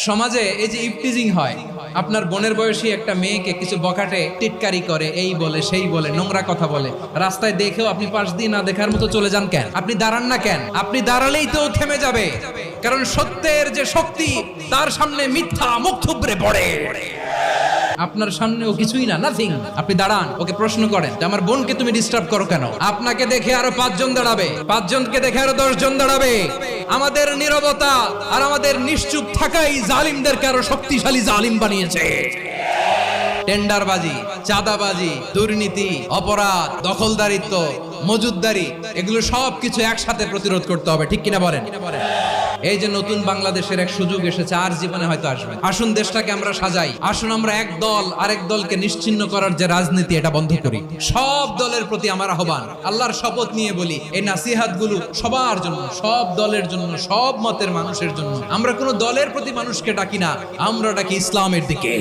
সমাজে এই যে ইফটিজিং হয়, আপনার বোনের বয়সী একটা মেয়েকে কিছু বকাটে টিটকারি করে, এই বলে সেই বলে, নোংরা কথা বলে, রাস্তায় দেখেও আপনি পাশ দিয়ে না দেখার মতো চলে যান কেন? আপনি দাঁড়ান না কেন? আপনি দাঁড়ালেই তো থেমে যাবে, কারণ সত্যের যে শক্তি তার সামনে মিথ্যা মুখ থুবড়ে পড়ে। আপনার সামনে ও কিছুই না, নাথিং। আপনি দাঁড়ান, ওকে প্রশ্ন করেন যে আমার বোনকে তুমি ডিস্টার্ব করো কেন? আপনাকে দেখে আরো 5 জন দাঁড়াবে, 5 জনকে দেখে আরো 10 জন দাঁড়াবে। আমাদের নীরবতা আর আমাদের নিশ্চুপ থাকাই জালিমদেরকে আরো শক্তিশালী জালিম বানিয়েছে। টেন্ডারবাজি, চাঁদাবাজি, দুর্নীতি, অপরাধ, দখলদারিত্ব, মজুদদারি, এগুলো সব কিছু একসাথে প্রতিরোধ করতে হবে, ঠিক কিনা বলেন? এই যে নতুন বাংলাদেশের এক সুযোগ এসেছে, আর জীবনে হয়তো আসবে। আসুন দেশটাকে আমরা সাজাই, আসুন আমরা এক দল আরেক দলকে নিশ্চিহ্ন করার যে রাজনীতি, এটা বন্ধ করি। সব দলের প্রতি আমার আহ্বান, আল্লাহর শপথ নিয়ে বলি, এই নাসিহাত গুলো সবার জন্য, সব দলের জন্য, সব মতের মানুষের জন্য। আমরা কোনো দলের প্রতি মানুষকে ডাকি না, আমরা ডাকি ইসলামের দিকে।